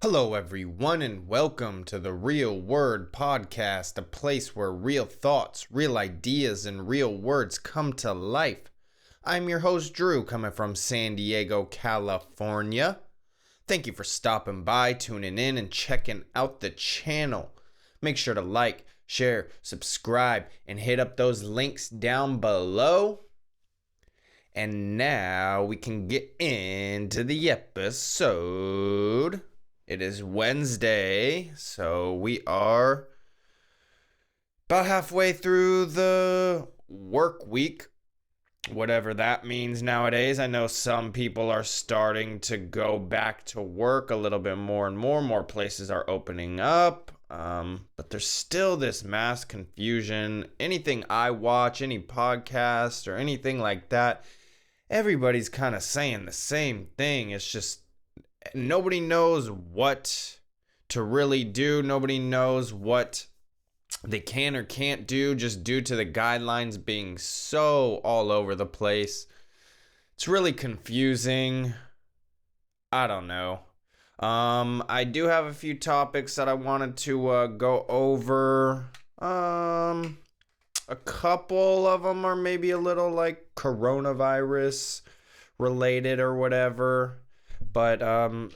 Hello, everyone, and welcome to the Real Word Podcast, a place where real thoughts, real ideas, and real words come to life. I'm your host, Drew, coming from San Diego, California. Thank you for stopping by, tuning in, and checking out the channel. Make sure to like, share, subscribe, and hit up those links down below. And now we can get into the episode. It is Wednesday, so we are about halfway through the work week, whatever that means nowadays. I know some people are starting to go back to work a little bit more and more. More places are opening up, but there's still this mass confusion. Anything I watch, any podcast or anything like that, everybody's kind of saying the same thing. It's just nobody knows what to really do. Nobody knows what they can or can't do just due to the guidelines being so all over the place. It's really confusing. I don't know. I do have a few topics that I wanted to go over. A couple of them are maybe a little like coronavirus related or whatever. But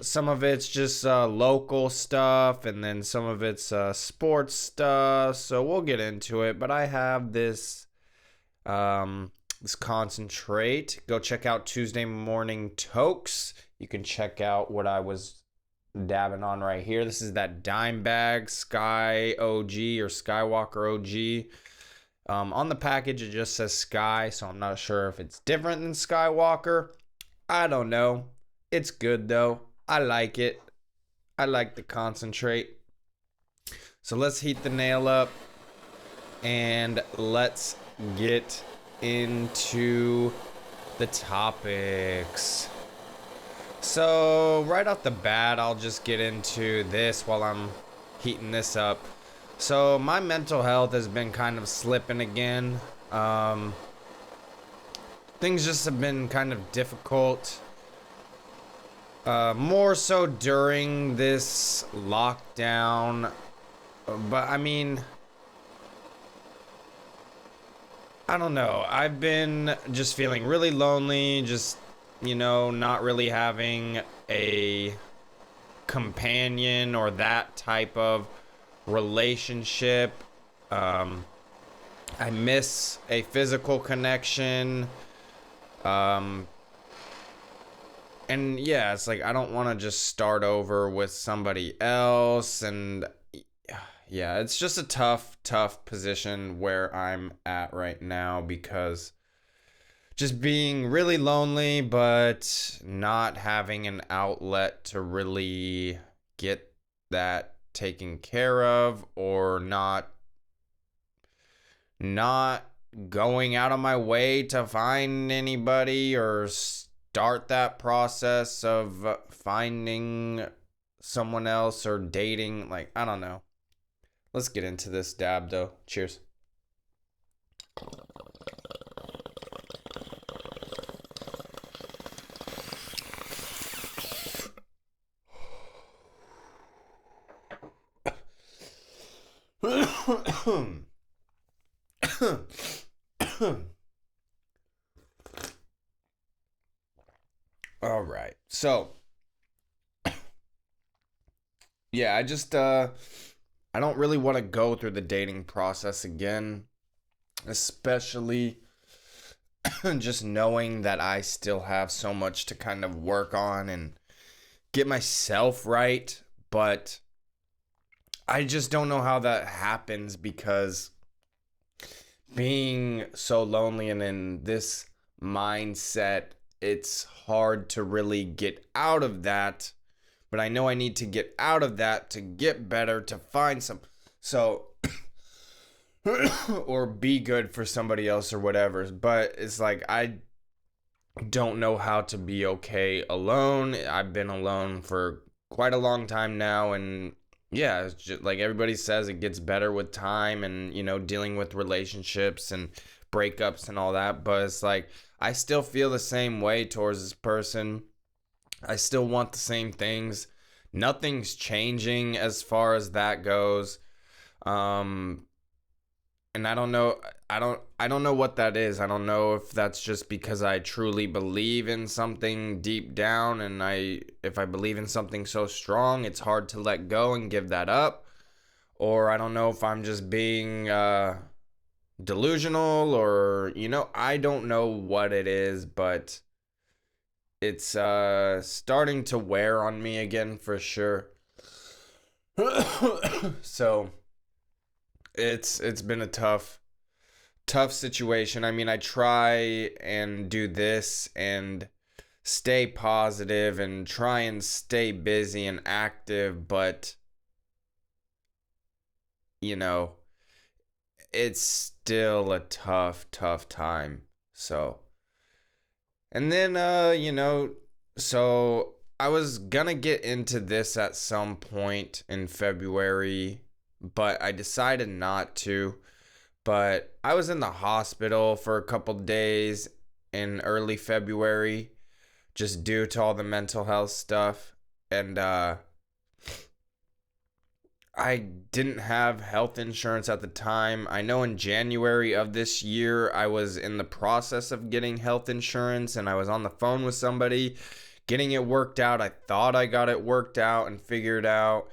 some of it's just local stuff, and then some of it's sports stuff. So we'll get into it. But I have this concentrate. Go check out Tuesday Morning Tokes. You can check out what I was dabbing on right here. This is that dime bag Sky OG or Skywalker OG. On the package it just says Sky, so I'm not sure if it's different than Skywalker. I don't know. It's good though. I like it. I like the concentrate. So let's heat the nail up and let's get into the topics. So right off the bat, I'll just get into this while I'm heating this up. So my mental health has been kind of slipping again. Things just have been kind of difficult. More so during this lockdown, but I mean, I don't know. I've been just feeling really lonely, just, not really having a companion or that type of relationship. I miss a physical connection. And yeah, it's like I don't want to just start over with somebody else. And yeah, it's just a tough position where I'm at right now because just being really lonely, but not having an outlet to really get that taken care of, or not going out of my way to find anybody or start that process of finding someone else or dating. Like, I don't know. Let's get into this dab though. Cheers. All right. So, yeah, I just I don't really want to go through the dating process again, especially just knowing that I still have so much to kind of work on and get myself right, but I just don't know how that happens because being so lonely and in this mindset, it's hard to really get out of that. But I know I need to get out of that to get better, to find so or be good for somebody else or whatever. But it's like I don't know how to be okay alone. I've been alone for quite a long time now, and yeah, it's just like everybody says, it gets better with time and, dealing with relationships and breakups and all that. But it's like, I still feel the same way towards this person. I still want the same things. nothing's changing as far as that goes. Um, and I don't know what that is. I don't know if that's just because I truly believe in something deep down, and if I believe in something so strong, it's hard to let go and give that up. Or I don't know if I'm just being delusional, or I don't know what it is, but it's starting to wear on me again for sure. So it's been a tough situation. I mean, I try and do this and stay positive and try and stay busy and active, but you know, it's still a tough time. So, and then so I was gonna get into this at some point in February, but I decided not to. But I was in the hospital for a couple days in early February just due to all the mental health stuff. And I didn't have health insurance at the time. I know in January of this year, I was in the process of getting health insurance, and I was on the phone with somebody getting it worked out. I thought I got it worked out and figured out.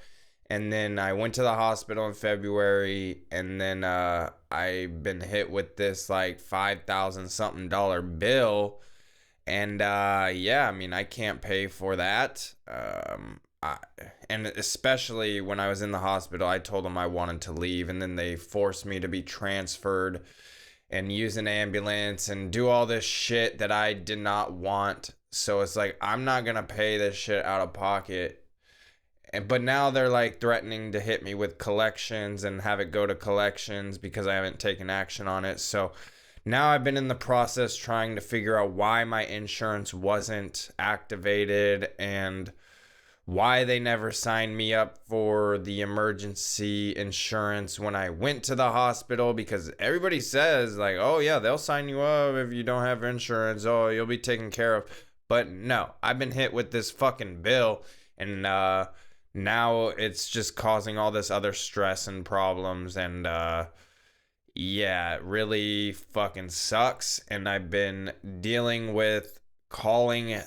And then I went to the hospital in February, and then I've been hit with this like 5,000 something dollar bill. And yeah, I mean, I can't pay for that. And especially when I was in the hospital, I told them I wanted to leave, and then they forced me to be transferred and use an ambulance and do all this shit that I did not want. So it's like, I'm not gonna pay this shit out of pocket. But now they're like threatening to hit me with collections and have it go to collections because I haven't taken action on it. So now I've been in the process trying to figure out why my insurance wasn't activated and why they never signed me up for the emergency insurance when I went to the hospital, because everybody says like, oh yeah, they'll sign you up if you don't have insurance. Oh, you'll be taken care of. But no, I've been hit with this fucking bill, and now it's just causing all this other stress and problems, and yeah, it really fucking sucks. And I've been dealing with calling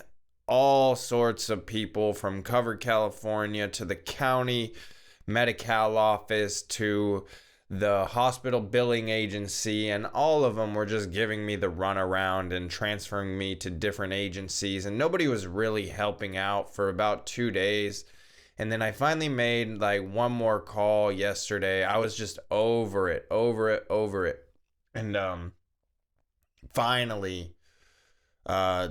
all sorts of people from Covered California to the county medical office to the hospital billing agency, and all of them were just giving me the runaround and transferring me to different agencies, and nobody was really helping out for about 2 days. And then I finally made like one more call yesterday. I was just over it. And finally uh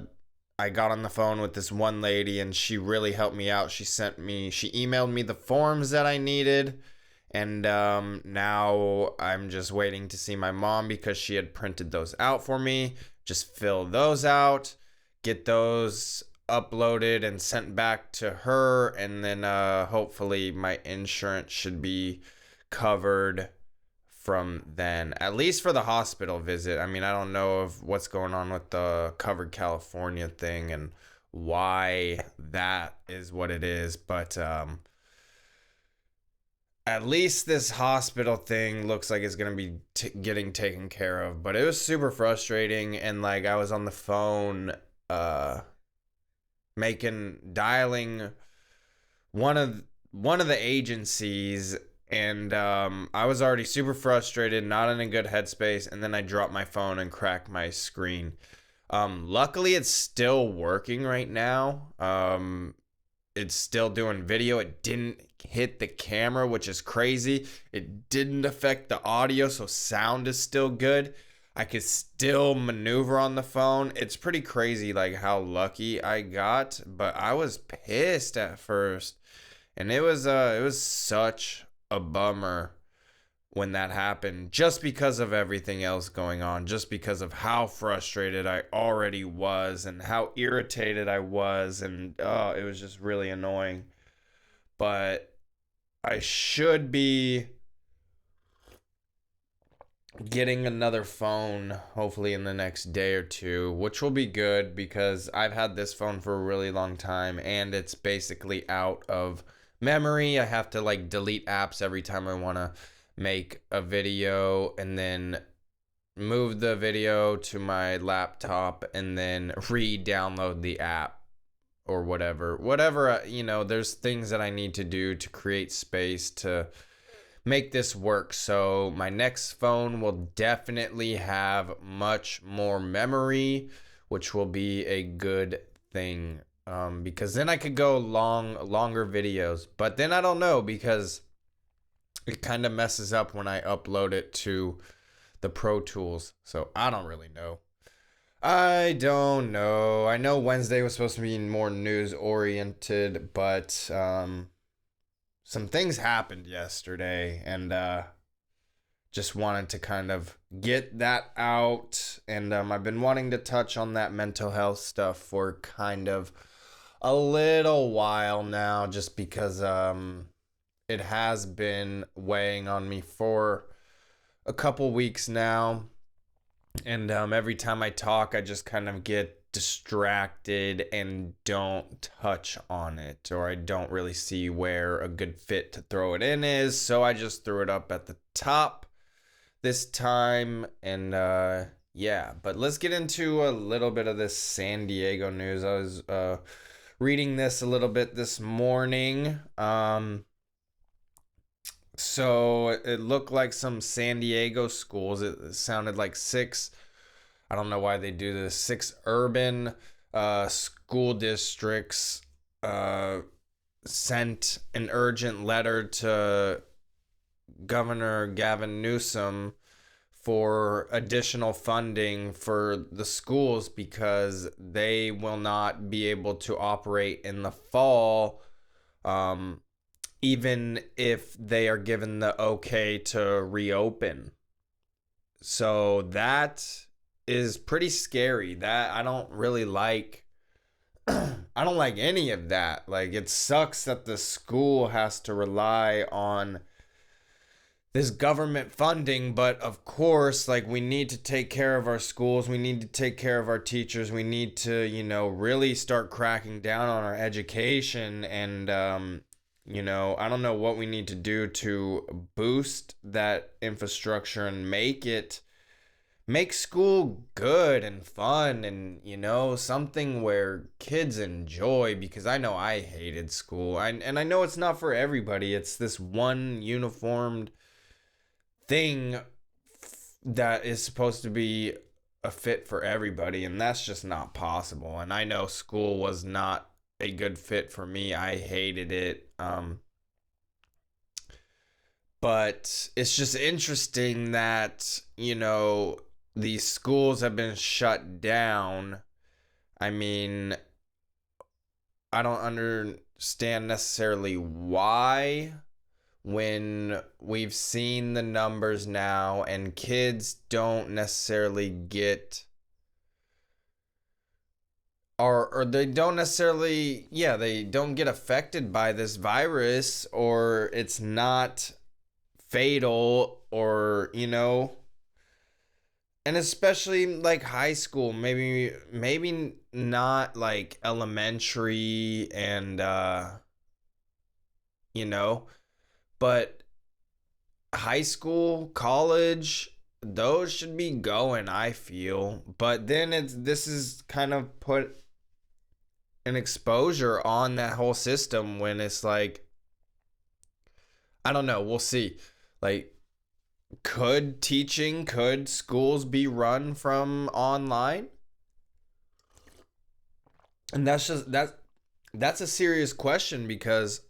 I got on the phone with this one lady, and she really helped me out. She emailed me the forms that I needed, and now I'm just waiting to see my mom because she had printed those out for me. Just fill those out, get those uploaded and sent back to her, and then hopefully my insurance should be covered from then, at least for the hospital visit. I mean, I don't know of what's going on with the Covered California thing and why that is what it is, but at least this hospital thing looks like it's gonna be getting taken care of. But it was super frustrating, and like I was on the phone dialing one of the agencies, and I was already super frustrated, not in a good headspace, and then I dropped my phone and cracked my screen. Luckily it's still working right now. It's still doing video. It didn't hit the camera, which is crazy. It didn't affect the audio, so sound is still good. I could still maneuver on the phone. It's pretty crazy like how lucky I got, but I was pissed at first. And it was such a bummer when that happened, just because of everything else going on, just because of how frustrated I already was and how irritated I was, and it was just really annoying. But I should be getting another phone hopefully in the next day or two, which will be good because I've had this phone for a really long time and it's basically out of memory. I have to like delete apps every time I want to make a video and then move the video to my laptop and then re-download the app or whatever, there's things that I need to do to create space to make this work. So my next phone will definitely have much more memory, which will be a good thing, because then I could go longer videos. But then I don't know, because it kind of messes up when I upload it to the Pro Tools. So I don't really know. I don't know. I know Wednesday was supposed to be more news oriented, but some things happened yesterday, and just wanted to kind of get that out. And I've been wanting to touch on that mental health stuff for kind of a little while now, just because it has been weighing on me for a couple weeks now. And every time I talk, I just kind of get distracted and don't touch on it, or I don't really see where a good fit to throw it in is. So I just threw it up at the top this time. And yeah, but let's get into a little bit of this San Diego news. I was reading this a little bit this morning. So it looked like some San Diego schools. It sounded like I don't know why they do this, 6 urban school districts sent an urgent letter to Governor Gavin Newsom for additional funding for the schools, because they will not be able to operate in the fall, even if they are given the okay to reopen. So that is pretty scary. That I don't really like. I don't like any of that. Like, it sucks that the school has to rely on this government funding, but of course, like, we need to take care of our schools. We need to take care of our teachers. We need to, really start cracking down on our education. And I don't know what we need to do to boost that infrastructure and make school good and fun, and something where kids enjoy, because I know I hated school. And I know it's not for everybody. It's this one uniformed thing that is supposed to be a fit for everybody, and that's just not possible. And I know school was not a good fit for me. I hated it. But it's just interesting that, these schools have been shut down. I mean, I don't understand necessarily why, when we've seen the numbers now and kids don't necessarily get, or they don't necessarily, they don't get affected by this virus, or it's not fatal, or and especially like high school, maybe not like elementary and but high school, college, those should be going, I feel. But then this is kind of put an exposure on that whole system, when it's like, I don't know, we'll see. Like, could schools be run from online? And that's a serious question, because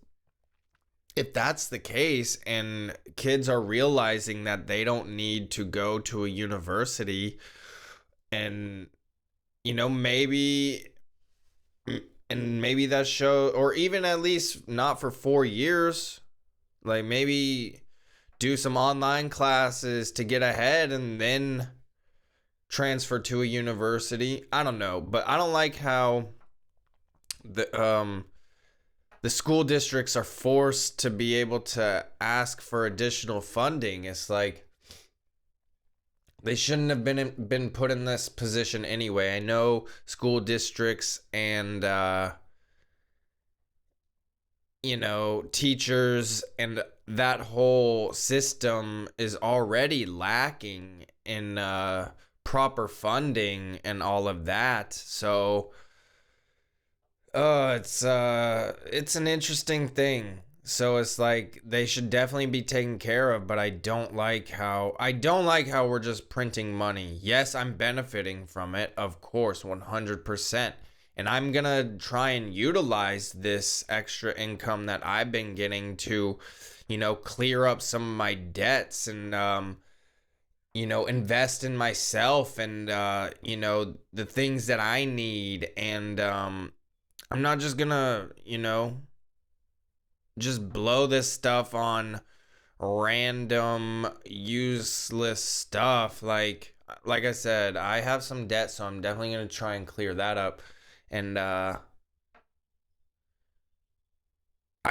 if that's the case and kids are realizing that they don't need to go to a university, and maybe that show, or even at least not for 4 years, like maybe do some online classes to get ahead and then transfer to a university. I don't know, but I don't like how the school districts are forced to be able to ask for additional funding. It's like, They shouldn't have been put in this position anyway. I know school districts and teachers and that whole system is already lacking in proper funding and all of that. So it's an interesting thing. So it's like they should definitely be taken care of, but I don't like how we're just printing money. Yes, I'm benefiting from it, of course, 100%. And I'm going to try and utilize this extra income that I've been getting to, clear up some of my debts and invest in myself and the things that I need. And I'm not just gonna, just blow this stuff on random useless stuff. Like I said, I have some debt, so I'm definitely gonna try and clear that up. And I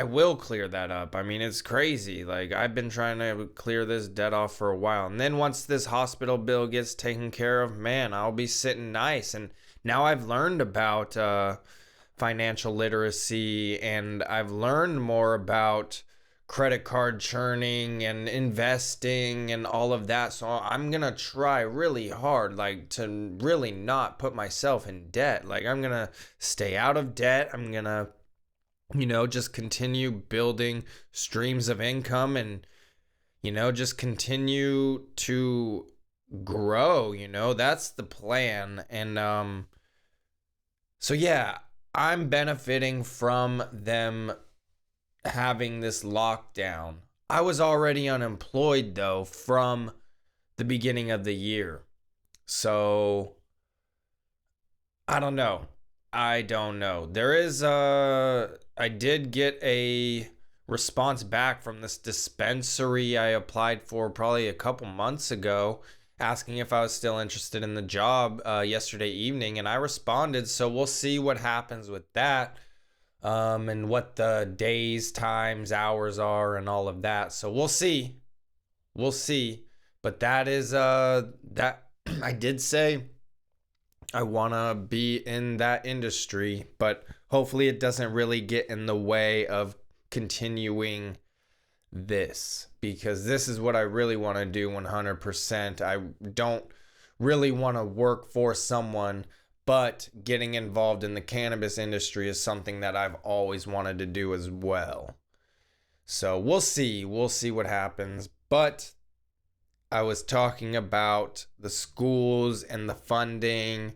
will clear that up. I mean, it's crazy. Like, I've been trying to clear this debt off for a while. And then once this hospital bill gets taken care of, man, I'll be sitting nice. And now I've learned about financial literacy, and I've learned more about credit card churning and investing and all of that. So I'm going to try really hard, like, to really not put myself in debt. Like, I'm going to stay out of debt. I'm going to just continue building streams of income and, just continue to grow, that's the plan. And, so yeah, I'm benefiting from them having this lockdown. I was already unemployed though from the beginning of the year. So I don't know. I did get a response back from this dispensary I applied for probably a couple months ago, asking if I was still interested in the job yesterday evening, and I responded. So we'll see what happens with that, and what the days, times, hours are, and all of that. So we'll see. But that is that I did say I want to be in that industry, but hopefully it doesn't really get in the way of continuing this, because this is what I really want to do 100%. I don't really want to work for someone, but getting involved in the cannabis industry is something that I've always wanted to do as well. So we'll see what happens. But I was talking about the schools and the funding,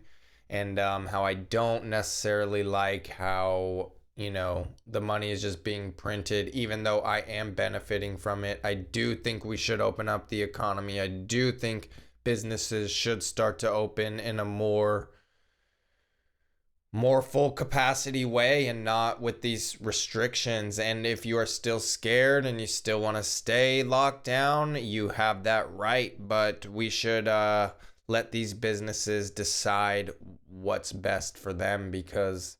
and how I don't necessarily like how, the money is just being printed, even though I am benefiting from it. I do think we should open up the economy. I do think businesses should start to open in a more full capacity way and not with these restrictions. And if you are still scared and you still want to stay locked down, you have that right, but we should let these businesses decide what's best for them, because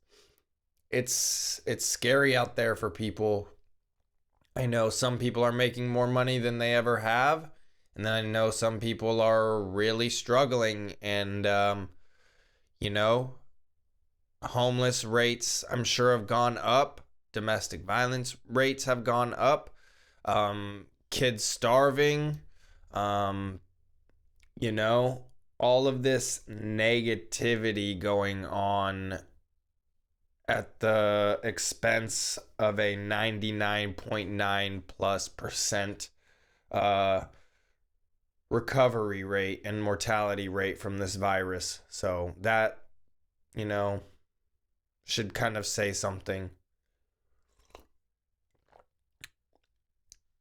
it's scary out there for people. I know some people are making more money than they ever have, and then I know some people are really struggling. And homeless rates, I'm sure, have gone up. Domestic violence rates have gone up. Kids starving. All of this negativity going on at the expense of a 99.9+% recovery rate and mortality rate from this virus. So that, should kind of say something.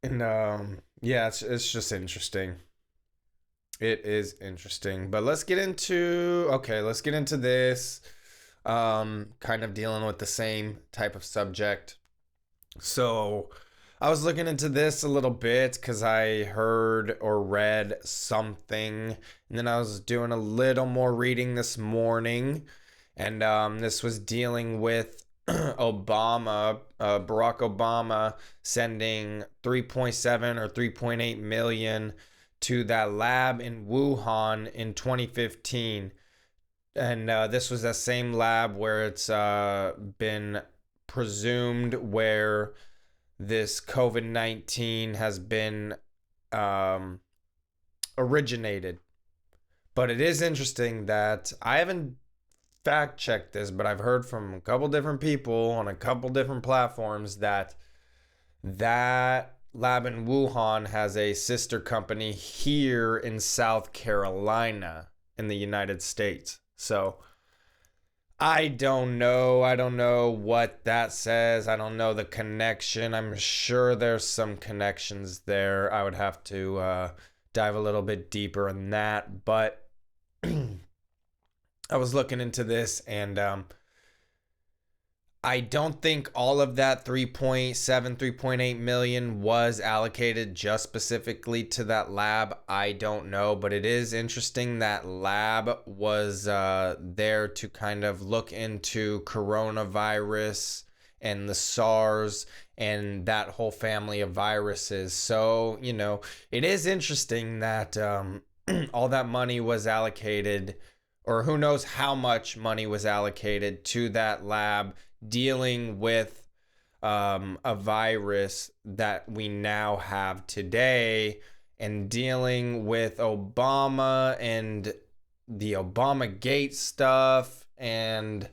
And yeah, it's just interesting. It is interesting. But let's get into this. Kind of dealing with the same type of subject. So I was looking into this a little bit because I heard or read something, and then I was doing a little more reading this morning, and this was dealing with Barack Obama sending 3.7 or 3.8 million to that lab in Wuhan in 2015. And this was that same lab where it's been presumed where this COVID-19 has been um, originated. But it is interesting that I haven't fact checked this, but I've heard from a couple different people on a couple different platforms that lab in Wuhan has a sister company here in South Carolina in the United States. So I don't know. I don't know what that says. I don't know the connection. I'm sure there's some connections there. I would have to dive a little bit deeper in that. But I was looking into this, and I don't think all of that 3.8 million was allocated just specifically to that lab. I don't know, but it is interesting that lab was there to kind of look into coronavirus and the SARS and that whole family of viruses. So, it is interesting that all that money was allocated, or who knows how much money was allocated to that lab dealing with a virus that we now have today, and dealing with Obama and the Obamagate stuff, and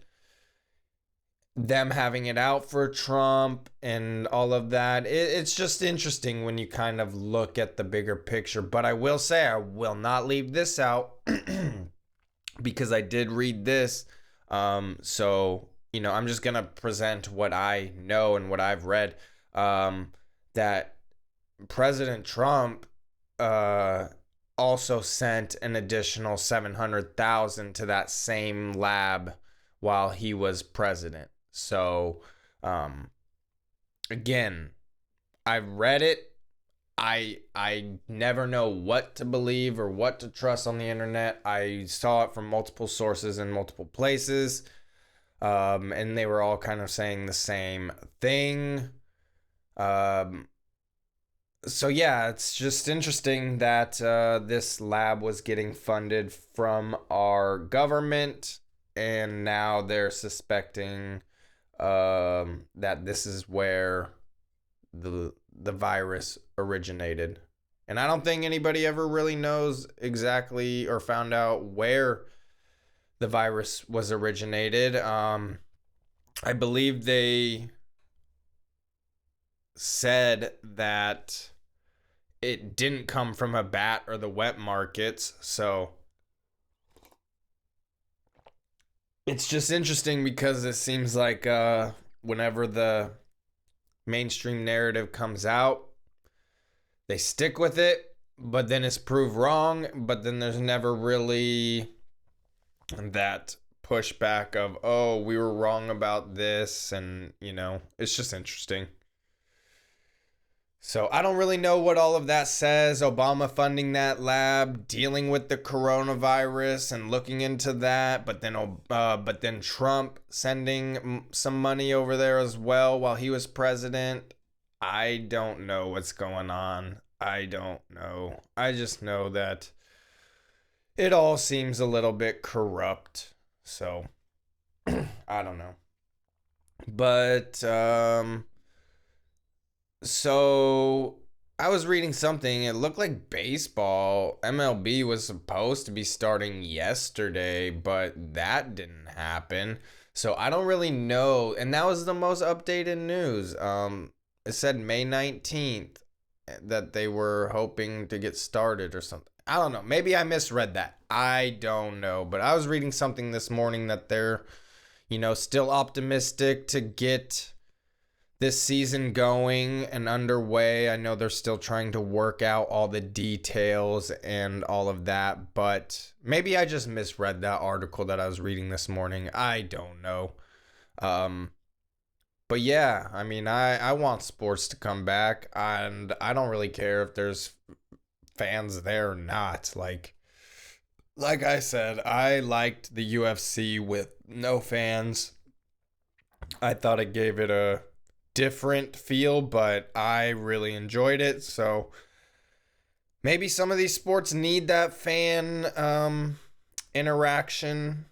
them having it out for Trump and all of that. It's just interesting when you kind of look at the bigger picture. But I will say, I will not leave this out because I did read this. So I'm just going to present what I know and what I've read, that President Trump also sent an additional $700,000 to that same lab while he was president. So, again, I've read it. I never know what to believe or what to trust on the internet. I saw it from multiple sources in multiple places. And they were all kind of saying the same thing. So yeah, it's just interesting that this lab was getting funded from our government, and now they're suspecting that this is where the virus originated. And I don't think anybody ever really knows exactly or found out where the virus was originated. I believe they said that it didn't come from a bat or the wet markets. So it's just interesting because it seems like whenever the mainstream narrative comes out, they stick with it, but then it's proved wrong. But then there's never really that pushback of, oh, we were wrong about this. And, it's just interesting. So I don't really know what all of that says. Obama funding that lab, dealing with the coronavirus and looking into that, but then Trump sending some money over there as well while he was president. I don't know what's going on. I don't know. I just know that it all seems a little bit corrupt. So I don't know. But so I was reading something. It looked like baseball, MLB, was supposed to be starting yesterday, but that didn't happen. So I don't really know. And that was the most updated news. It said May 19th that they were hoping to get started or something. I don't know. Maybe I misread that. I don't know. But I was reading something this morning that they're, still optimistic to get this season going and underway. I know they're still trying to work out all the details and all of that, but maybe I just misread that article that I was reading this morning. I don't know. But yeah, I mean, I want sports to come back, and I don't really care if there's fans there or not. Like I said, I liked the UFC with no fans. I thought it gave it a different feel, but I really enjoyed it. So maybe some of these sports need that fan interaction,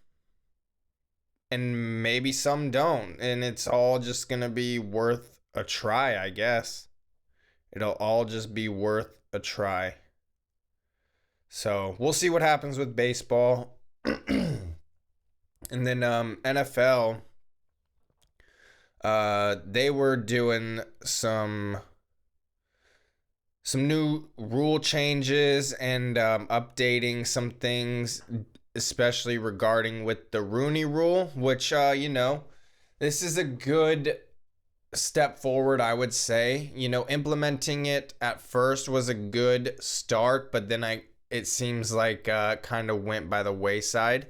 and maybe some don't. And it's all just going to be worth a try, I guess. It'll all just be worth a try. So we'll see what happens with baseball. And then NFL, they were doing some new rule changes and updating some things, especially regarding with the Rooney Rule, which this is a good step forward, I would say. Implementing it at first was a good start, but then it seems like kind of went by the wayside.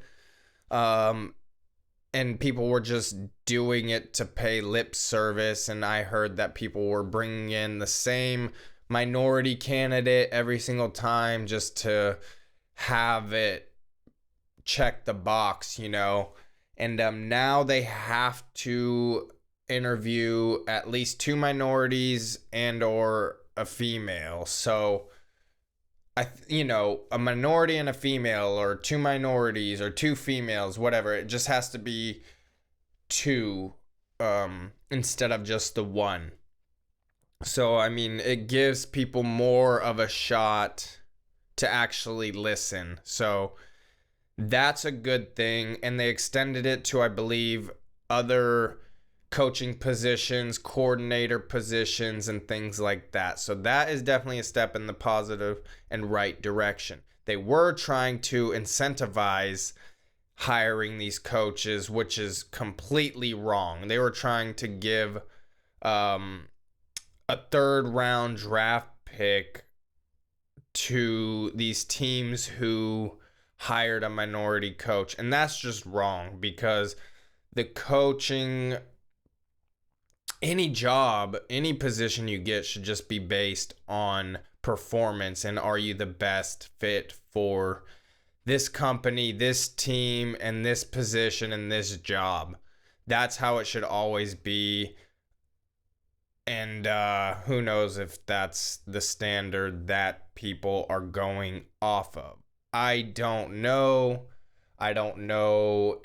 And people were just doing it to pay lip service, and I heard that people were bringing in the same minority candidate every single time just to have it check the box, and now they have to interview at least 2 minorities and or a female. So a minority and a female, or 2 minorities or 2 females, whatever. It just has to be 2 instead of just the 1. So, it gives people more of a shot to actually listen. So, that's a good thing. And they extended it to, I believe, other coaching positions, coordinator positions, and things like that. So that is definitely a step in the positive and right direction. They were trying to incentivize hiring these coaches, which is completely wrong. They were trying to give a 3rd round draft pick to these teams who hired a minority coach. And that's just wrong, because the coaching, any job, any position you get should just be based on performance, and are you the best fit for this company, this team, and this position and this job. That's how it should always be. And who knows if that's the standard that people are going off of. I don't know. I don't know.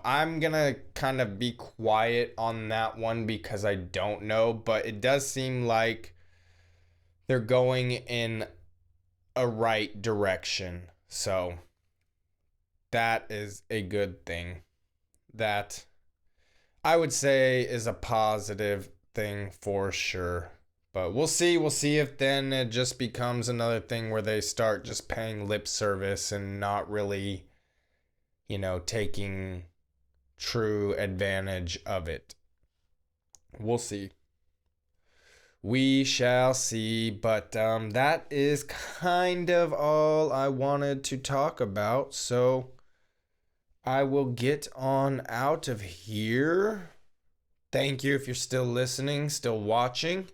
I'm going to kind of be quiet on that one because I don't know. But it does seem like they're going in a right direction. So that is a good thing. That I would say is a positive thing for sure. But we'll see. We'll see if then it just becomes another thing where they start just paying lip service and not really, taking true advantage of it. We'll see. We shall see. But that is kind of all I wanted to talk about. So I will get on out of here. Thank you if you're still listening, still watching.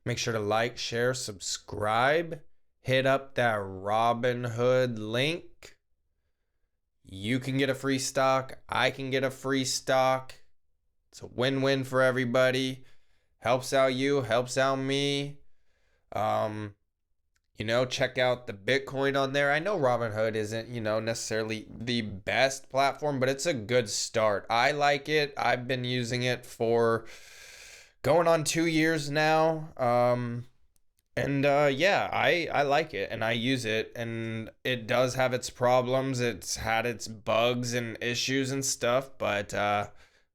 Make sure to like, share, subscribe. Hit up that Robinhood link. You can get a free stock. I can get a free stock. It's a win-win for everybody. Helps out you, helps out me. Check out the Bitcoin on there. I know Robinhood isn't, necessarily the best platform, but it's a good start. I like it. I've been using it for going on 2 years now. I like it and I use it, and it does have its problems. It's had its bugs and issues and stuff, but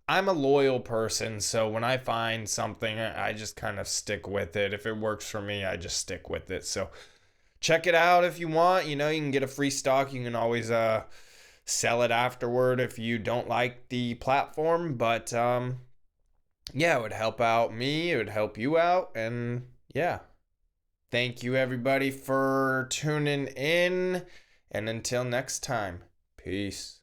I'm a loyal person, so when I find something, I just kind of stick with it. If it works for me, I just stick with it. So check it out if you want. You can get a free stock. You can always sell it afterward if you don't like the platform. But it would help out me. It would help you out. And yeah. Thank you, everybody, for tuning in. And until next time, peace.